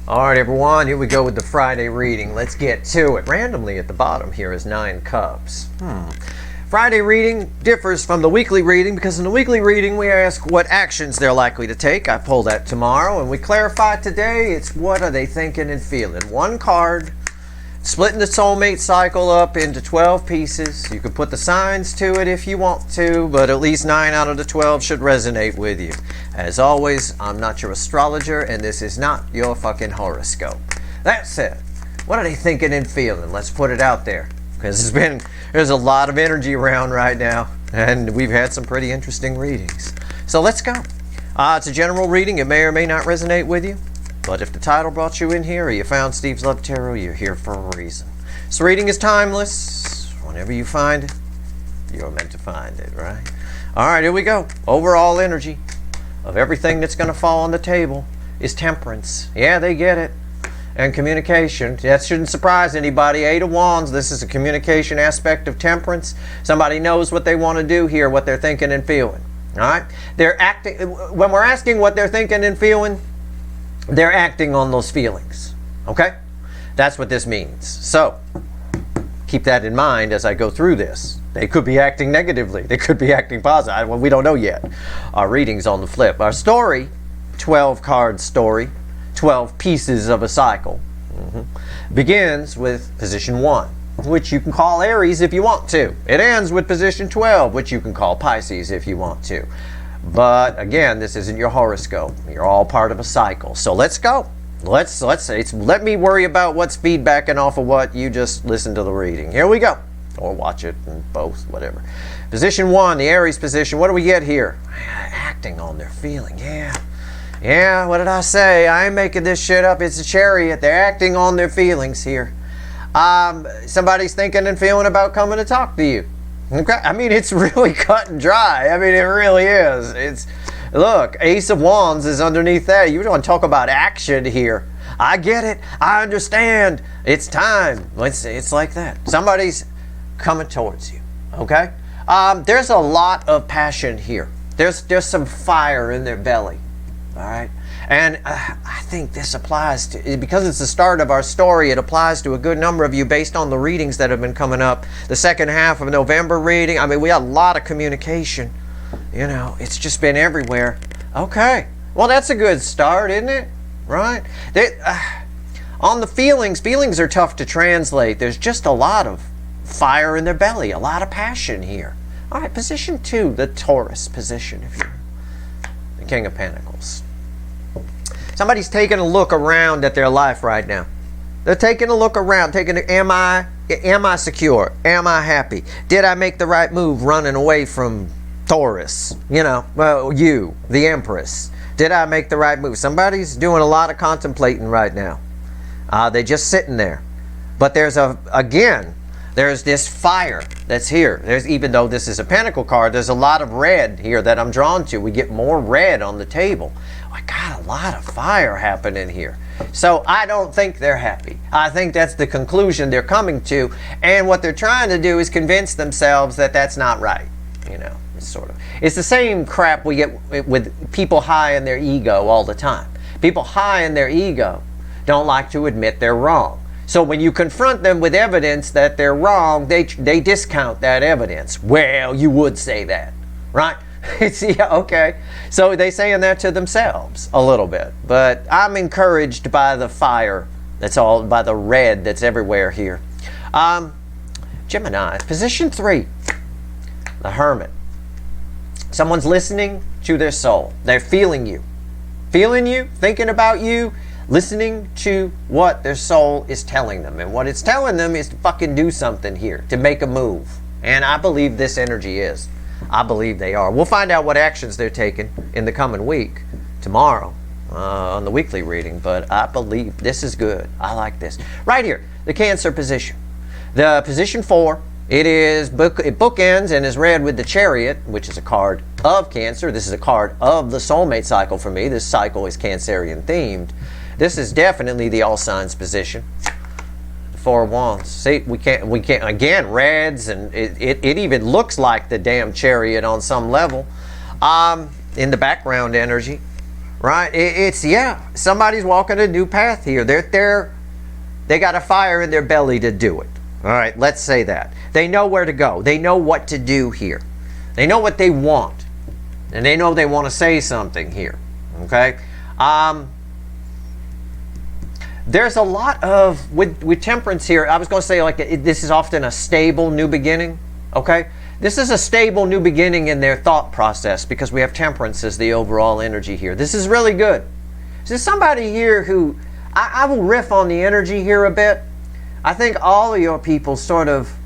All right, everyone, here we go with the Friday reading. Let's get to it. Randomly at the bottom here is 9 cups. Friday reading differs from the weekly reading because in the weekly reading we ask what actions they're likely to take. I pull that tomorrow, and we clarify today it's what are they thinking and feeling. One card, splitting the soulmate cycle up into 12 pieces. You can put the signs to it if you want to, but at least 9 out of the 12 should resonate with you. As always, I'm not your astrologer, and this is not your fucking horoscope. That said, what are they thinking and feeling? Let's put it out there, because there's a lot of energy around right now, and we've had some pretty interesting readings. So let's go. It's a general reading. It may or may not resonate with you. But if the title brought you in here or you found Steve's Love Tarot, you're here for a reason. This reading is timeless. Whenever you find it, you're meant to find it, right? All right, here we go. Overall energy of everything that's going to fall on the table is temperance. Yeah, they get it. And communication. That shouldn't surprise anybody. 8 of Wands, this is a communication aspect of temperance. Somebody knows what they want to do here, what they're thinking and feeling. All right? They're acting. When we're asking what they're thinking and feeling, they're acting on those feelings, okay? That's what this means. So, keep that in mind as I go through this. They could be acting negatively. They could be acting positive. Well, we don't know yet. Our reading's on the flip. Our story, 12-card story, 12 pieces of a cycle, begins with position 1, which you can call Aries if you want to. It ends with position 12, which you can call Pisces if you want to. But again, this isn't your horoscope. You're all part of a cycle. So let's go. Let me worry about what's feedbacking off of what you just listened to the reading. Here we go. Or watch it, and both, whatever. Position 1, the Aries position. What do we get here? Acting on their feeling. Yeah, what did I say? I ain't making this shit up. It's a Chariot. They're acting on their feelings here. Somebody's thinking and feeling about coming to talk to you. Okay, I mean, it's really cut and dry. I mean, it really is. Look, Ace of Wands is underneath that. You want to talk about action here. I get it. I understand. It's time. It's like that. Somebody's coming towards you. Okay? There's a lot of passion here. There's some fire in their belly. All right? And I think this applies to, because it's the start of our story, it applies to a good number of you based on the readings that have been coming up. The second half of November reading, I mean, we had a lot of communication. You know, it's just been everywhere. Okay. Well, that's a good start, isn't it? Right? On the feelings are tough to translate. There's just a lot of fire in their belly, a lot of passion here. All right, position 2, the Taurus position, if you're the King of Pentacles. Somebody's taking a look around at their life right now. They're taking a look around, am I secure? Am I happy? Did I make the right move running away from Taurus? You know, well, you, the Empress. Did I make the right move? Somebody's doing a lot of contemplating right now. They're just sitting there. But there's this fire that's here. Even though this is a Pentacle card, there's a lot of red here that I'm drawn to. We get more red on the table. I got a lot of fire happening here. So I don't think they're happy. I think that's the conclusion they're coming to. And what they're trying to do is convince themselves that that's not right. You know, it's the same crap we get with people high in their ego all the time. People high in their ego don't like to admit they're wrong. So when you confront them with evidence that they're wrong, they discount that evidence. Well, you would say that, right? Yeah, okay. So they're saying that to themselves a little bit. But I'm encouraged by the fire by the red that's everywhere here. Gemini, position 3, the Hermit. Someone's listening to their soul. They're feeling you, thinking about you, listening to what their soul is telling them. And what it's telling them is to fucking do something here, to make a move. And I believe this energy is. I believe they are. We'll find out what actions they're taking in the coming week, tomorrow, on the weekly reading. But I believe this is good. I like this. Right here, the Cancer position. The position 4, it bookends and is read with the Chariot, which is a card of Cancer. This is a card of the soulmate cycle for me. This cycle is Cancerian themed. This is definitely the all signs position. 4 of Wands. See, we can't again, reds, and it even looks like the damn Chariot on some level. In the background energy, right? Yeah, somebody's walking a new path here. They got a fire in their belly to do it. All right, let's say that. They know where to go. They know what to do here. They know what they want. And they know they want to say something here. Okay? There's a lot of, with temperance here, I was going to say like this is often a stable new beginning. Okay? This is a stable new beginning in their thought process because we have temperance as the overall energy here. This is really good. There's somebody here who, I will riff on the energy here a bit. I think all of your people sort of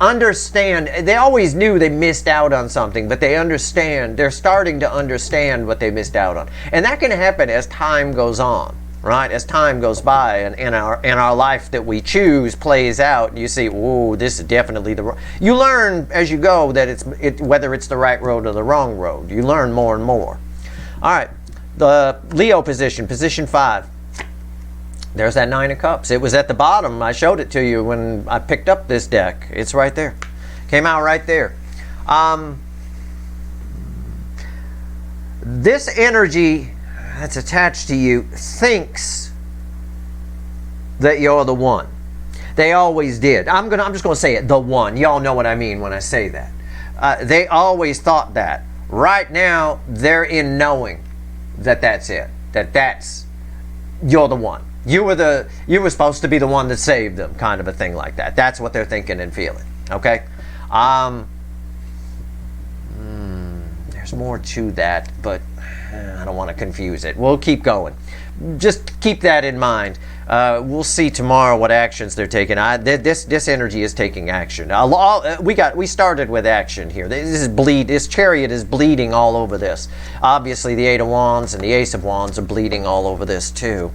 understand. They always knew they missed out on something, but they understand. They're starting to understand what they missed out on. And that can happen as time goes on, right? As time goes by and our life that we choose plays out, you see, ooh, this is definitely the wrong. You learn as you go that whether it's the right road or the wrong road. You learn more and more. All right, the Leo position 5. There's that 9 of Cups. It was at the bottom. I showed it to you when I picked up this deck. It's right there. Came out right there. This energy that's attached to you thinks that you're the one. They always did. I'm just going to say it, the one. Y'all know what I mean when I say that. They always thought that. Right now, they're in knowing that that's it. That's you're the one. You were supposed to be the one that saved them, kind of a thing like that. That's what they're thinking and feeling. Okay? There's more to that, but I don't want to confuse it. We'll keep going. Just keep that in mind. We'll see tomorrow what actions they're taking. This energy is taking action. We started with action here. This chariot is bleeding all over this. Obviously, the 8 of Wands and the Ace of Wands are bleeding all over this too.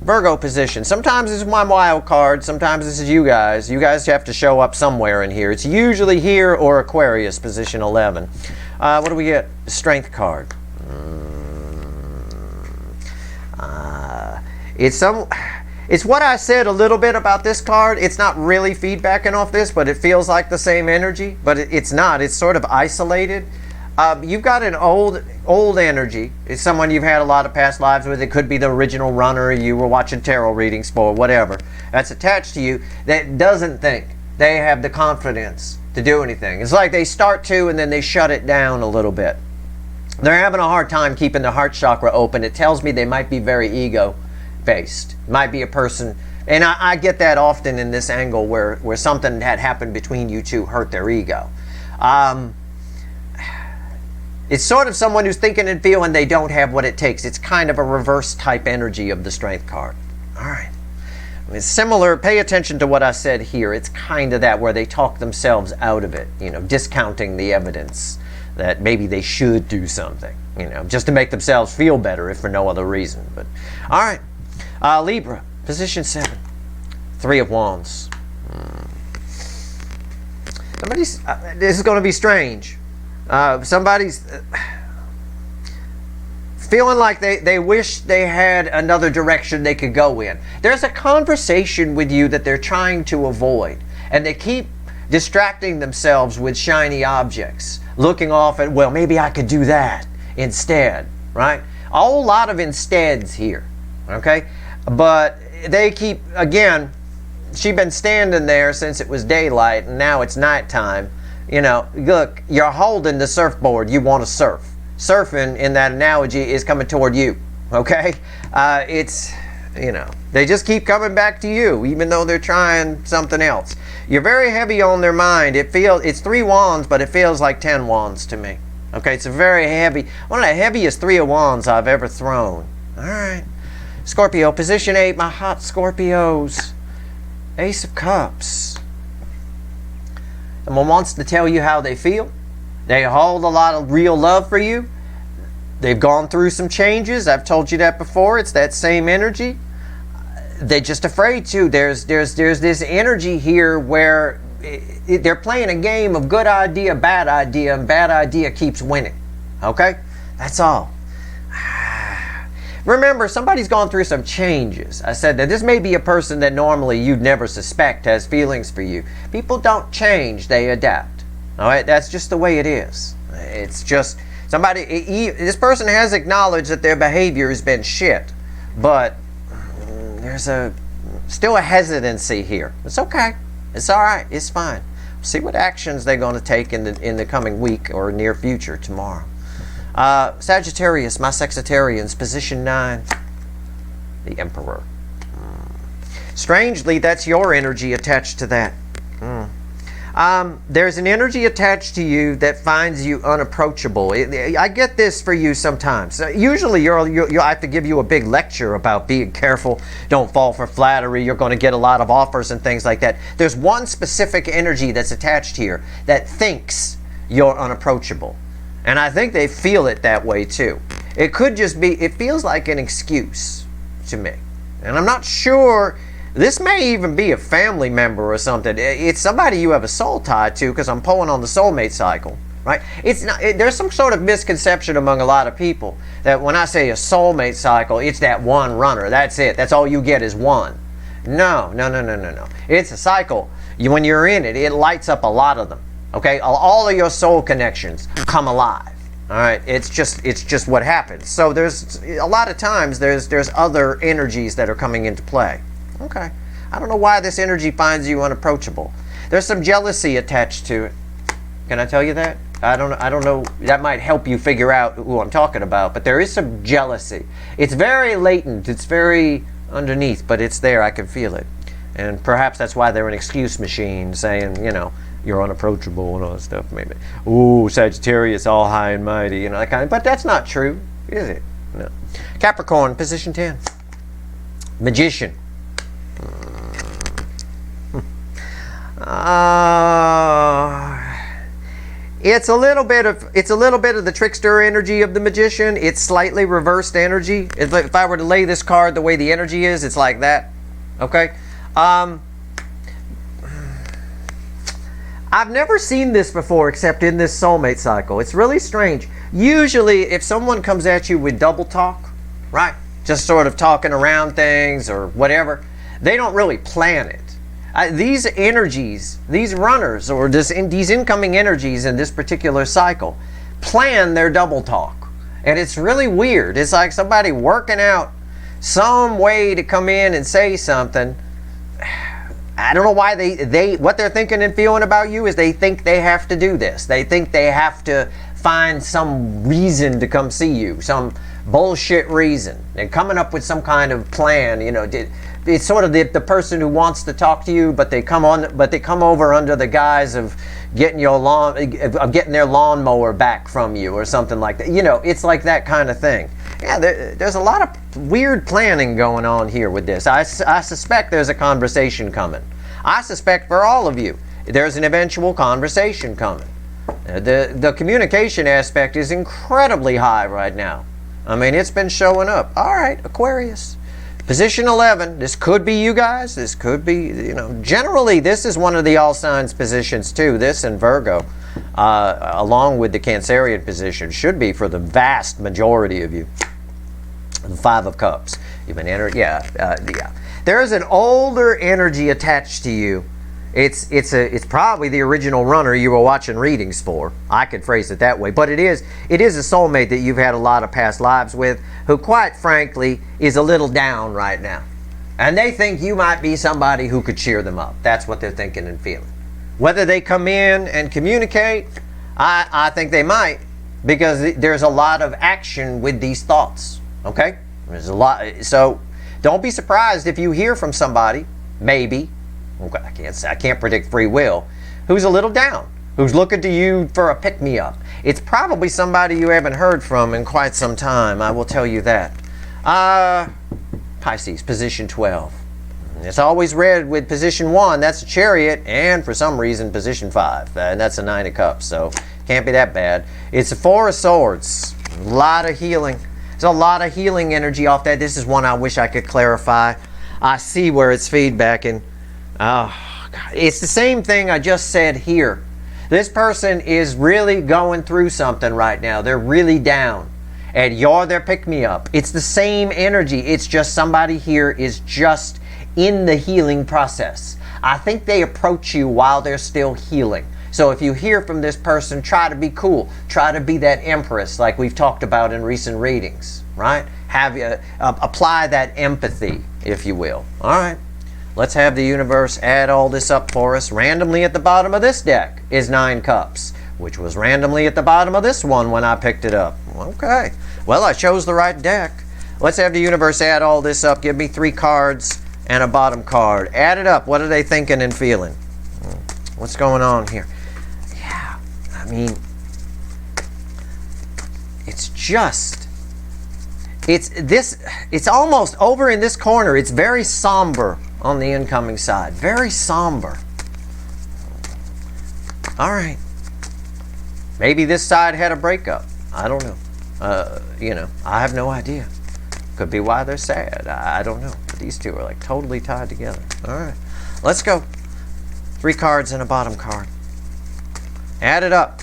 Virgo position. Sometimes this is my wild card. Sometimes this is you guys. You guys have to show up somewhere in here. It's usually here or Aquarius, position 11. What do we get? Strength card. It's what I said a little bit about this card. It's not really feedbacking off this, but it feels like the same energy. But it's not. It's sort of isolated. You've got an old energy. It's someone you've had a lot of past lives with. It could be the original runner you were watching tarot readings for, whatever. That's attached to you that doesn't think they have the confidence to do anything. It's like they start to and then they shut it down a little bit. They're having a hard time keeping their heart chakra open. It tells me they might be very ego-based. Might be a person, and I get that often in this angle where something had happened between you two hurt their ego. It's sort of someone who's thinking and feeling they don't have what it takes. It's kind of a reverse type energy of the Strength card. All right. It's similar. Pay attention to what I said here. It's kind of that where they talk themselves out of it, discounting the evidence that maybe they should do something, just to make themselves feel better if for no other reason. But all right. Libra, position 7. 3 of Wands. This is going to be strange. Somebody's feeling like they wish they had another direction they could go in. There's a conversation with you that they're trying to avoid, and they keep distracting themselves with shiny objects, looking off at, well, maybe I could do that instead, right? A whole lot of insteads here, okay? But they keep, again, she's been standing there since it was daylight, and now it's nighttime. Look, you're holding the surfboard. You want to surf. Surfing, in that analogy, is coming toward you, okay? They just keep coming back to you, even though they're trying something else. You're very heavy on their mind. It's 3 wands, but it feels like 10 wands to me. Okay, it's a very heavy, one of the heaviest 3 of wands I've ever thrown. All right. Scorpio, position 8, my hot Scorpios. Ace of Cups. Someone wants to tell you how they feel. They hold a lot of real love for you. They've gone through some changes. I've told you that before. It's that same energy. They're just afraid to. There's this energy here where they're playing a game of good idea, and bad idea keeps winning. Okay? That's all. Remember, somebody's gone through some changes. I said that this may be a person that normally you'd never suspect has feelings for you. People don't change, they adapt. All right? That's just the way it is. It's This person has acknowledged that their behavior has been shit, but there's still a hesitancy here. It's okay. It's all right. It's fine. See what actions they're going to take in the coming week or near future tomorrow. Sagittarius, my Sexitarians, position 9, the Emperor. Strangely, that's your energy attached to that. There's an energy attached to you that finds you unapproachable. I get this for you sometimes. Usually I have to give you a big lecture about being careful, don't fall for flattery, you're going to get a lot of offers and things like that. There's one specific energy that's attached here that thinks you're unapproachable. And I think they feel it that way too. It could just be, it feels like an excuse to me. And I'm not sure. This may even be a family member or something. It's somebody you have a soul tie to, because I'm pulling on the soulmate cycle, right? It's not. There's some sort of misconception among a lot of people that when I say a soulmate cycle, it's that one runner. That's it. That's all you get is one. No. It's a cycle. When you're in it, it lights up a lot of them. Okay, all of your soul connections come alive. All right, it's just what happens. So there's a lot of times there's other energies that are coming into play. Okay. I don't know why this energy finds you unapproachable. There's some jealousy attached to it. Can I tell you that? I don't know. That might help you figure out who I'm talking about, but there is some jealousy. It's very latent. It's very underneath, but it's there. I can feel it. And perhaps that's why they're an excuse machine saying, you're unapproachable and all that stuff, maybe. Ooh, Sagittarius, all high and mighty, that kind of. But that's not true, is it? No. Capricorn, position 10. Magician. It's a little bit of the trickster energy of the magician. It's slightly reversed energy. If I were to lay this card the way the energy is, it's like that. Okay. I've never seen this before except in this soulmate cycle. It's really strange. Usually, if someone comes at you with double talk, right, just sort of talking around things or whatever, they don't really plan it. These energies, these runners, or these incoming energies in this particular cycle, plan their double talk. And it's really weird. It's like somebody working out some way to come in and say something. I don't know why what they're thinking and feeling about you is they think they have to do this. They think they have to find some reason to come see you, some bullshit reason. They're coming up with some kind of plan, It's sort of the person who wants to talk to you, but they come over under the guise of getting getting their lawnmower back from you or something like that. It's like that kind of thing. Yeah, there's a lot of weird planning going on here with this. I suspect there's a conversation coming. I suspect for all of you, there's an eventual conversation coming. The communication aspect is incredibly high right now. I mean, it's been showing up. All right, Aquarius. Position 11, this could be you guys, this could be, generally this is one of the all signs positions too, this and Virgo, along with the Cancerian position, should be for the vast majority of you. The 5 of Cups, you've been entered, yeah. There is an older energy attached to you. It's probably the original runner you were watching readings for. I could phrase it that way. But it is a soulmate that you've had a lot of past lives with, who quite frankly is a little down right now. And they think you might be somebody who could cheer them up. That's what they're thinking and feeling. Whether they come in and communicate, I think they might, because there's a lot of action with these thoughts. Okay? There's a lot. So don't be surprised if you hear from somebody, maybe, I can't predict free will, who's a little down, who's looking to you for a pick-me-up. It's probably somebody you haven't heard from in quite some time, I will tell you that. Pisces, position 12. It's always read with position 1, that's a Chariot, and for some reason position 5, and that's a 9 of Cups, so can't be that bad. It's a 4 of Swords, a lot of healing. There's a lot of healing energy off that. This is one I wish I could clarify. I see where it's feedbacking. Oh, God. It's the same thing I just said here. This person is really going through something right now. They're really down. And you're their pick-me-up. It's the same energy. It's just somebody here is just in the healing process. I think they approach you while they're still healing. So if you hear from this person, try to be cool. Try to be that empress like we've talked about in recent readings, right? Apply that empathy, if you will. All right. Let's have the universe add all this up for us. Randomly at the bottom of this deck is 9 cups, which was randomly at the bottom of this one when I picked it up. Okay. Well, I chose the right deck. Let's have the universe add all this up. Give me 3 cards and a bottom card. Add it up. What are they thinking and feeling? What's going on here? Yeah, I mean, it's almost over in this corner. It's very somber on the incoming side. Very somber. All right. Maybe this side had a breakup. I don't know. You know, I have no idea. Could be why they're sad. I don't know. But these two are like totally tied together. All right. Let's go. 3 cards and a bottom card. Add it up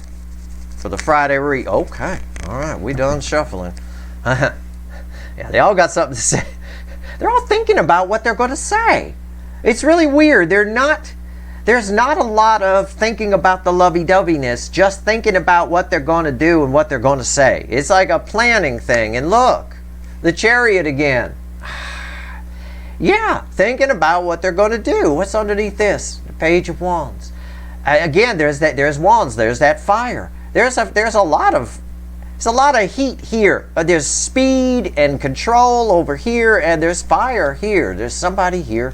for the Friday read. Okay. All right. We done shuffling. Yeah, they all got something to say. They're all thinking about what they're going to say. It's really weird. There's not a lot of thinking about the lovey-doveyness, just thinking about what they're going to do and what they're going to say. It's like a planning thing. And look, the Chariot again. Yeah, thinking about what they're going to do. What's underneath this? The Page of Wands. Again, there's wands. There's that fire. There's a lot of heat here. There's speed and control over here, and there's fire here. There's somebody here.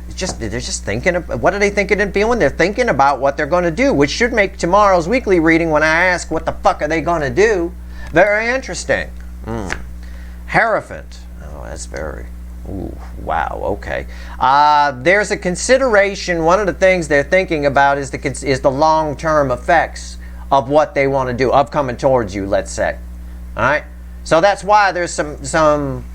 They're just thinking of, what are they thinking and feeling? They're thinking about what they're going to do, which should make tomorrow's weekly reading, when I ask what the fuck are they going to do, very interesting. Hierophant. Oh, that's very... Ooh, wow, okay. There's a consideration. One of the things they're thinking about is the long-term effects of what they want to do, of coming towards you, let's say. All right? So that's why there's some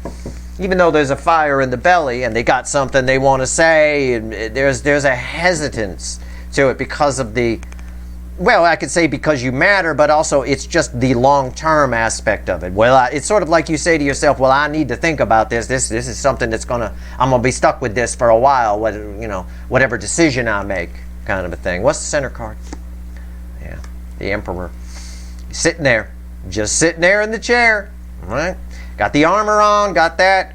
even though there's a fire in the belly and they got something they want to say, and there's a hesitance to it because of the, well, I could say because you matter, but also it's just the long-term aspect of it. Well, it's sort of like you say to yourself, well, I need to think about this. This is something I'm going to be stuck with this for a while, whatever decision I make, kind of a thing. What's the center card? Yeah, the Emperor. He's sitting there, just sitting there in the chair, right? Got the armor on, got that.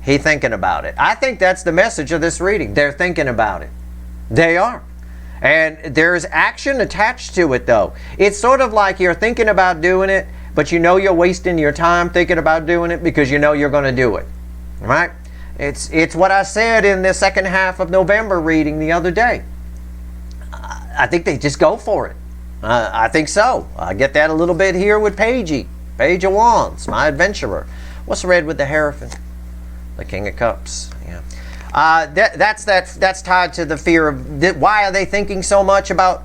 He thinking about it. I think that's the message of this reading. They're thinking about it. They are. And there's action attached to it, though. It's sort of like you're thinking about doing it, but you know you're wasting your time thinking about doing it because you know you're going to do it. Right? It's what I said in the second half of November reading the other day. I think they just go for it. I think so. I get that a little bit here with Page of Wands, my adventurer. What's red with the Hierophant? The King of Cups. Yeah. That's tied to the fear of why are they thinking so much about,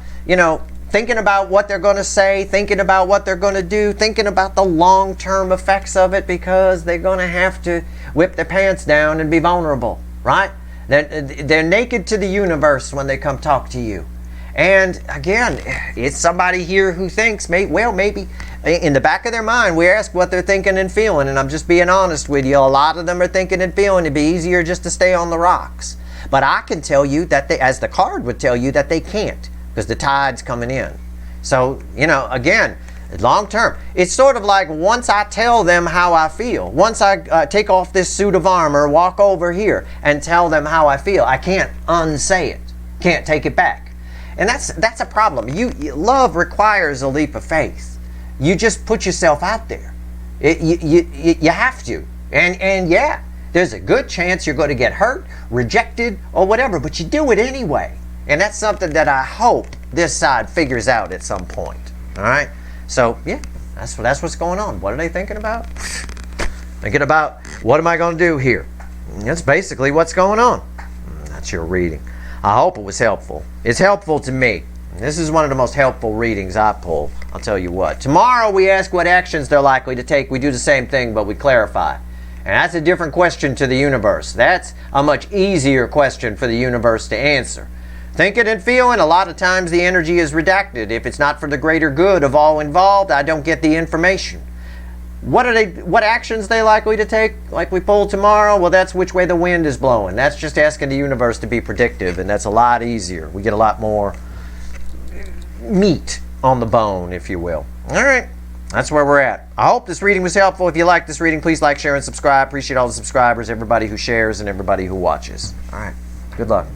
thinking about what they're going to say, thinking about what they're going to do, thinking about the long-term effects of it, because they're going to have to whip their pants down and be vulnerable, right? They're naked to the universe when they come talk to you. And again, it's somebody here who thinks, maybe in the back of their mind, we ask what they're thinking and feeling, and I'm just being honest with you. A lot of them are thinking and feeling it'd be easier just to stay on the rocks. But I can tell you that as the card would tell you, that they can't, because the tide's coming in. So, again, long term, it's sort of like once I tell them how I feel, once I take off this suit of armor, walk over here and tell them how I feel, I can't unsay it, can't take it back. And that's a problem. Love requires a leap of faith. You just put yourself out there. You have to. And yeah, there's a good chance you're going to get hurt, rejected, or whatever, but you do it anyway. And that's something that I hope this side figures out at some point. All right? So, yeah, that's what's going on. What are they thinking about? Thinking about, what am I going to do here? That's basically what's going on. That's your reading. I hope it was helpful. It's helpful to me. This is one of the most helpful readings I pull. I'll tell you what. Tomorrow we ask what actions they're likely to take. We do the same thing, but we clarify. And that's a different question to the universe. That's a much easier question for the universe to answer. Thinking and feeling, a lot of times the energy is redacted. If it's not for the greater good of all involved, I don't get the information. What actions they likely to take, like we pull tomorrow? Well, that's which way the wind is blowing. That's just asking the universe to be predictive, and that's a lot easier. We get a lot more meat on the bone, if you will. All right. That's where we're at. I hope this reading was helpful. If you like this reading, please like, share, and subscribe. Appreciate all the subscribers, everybody who shares, and everybody who watches. All right. Good luck.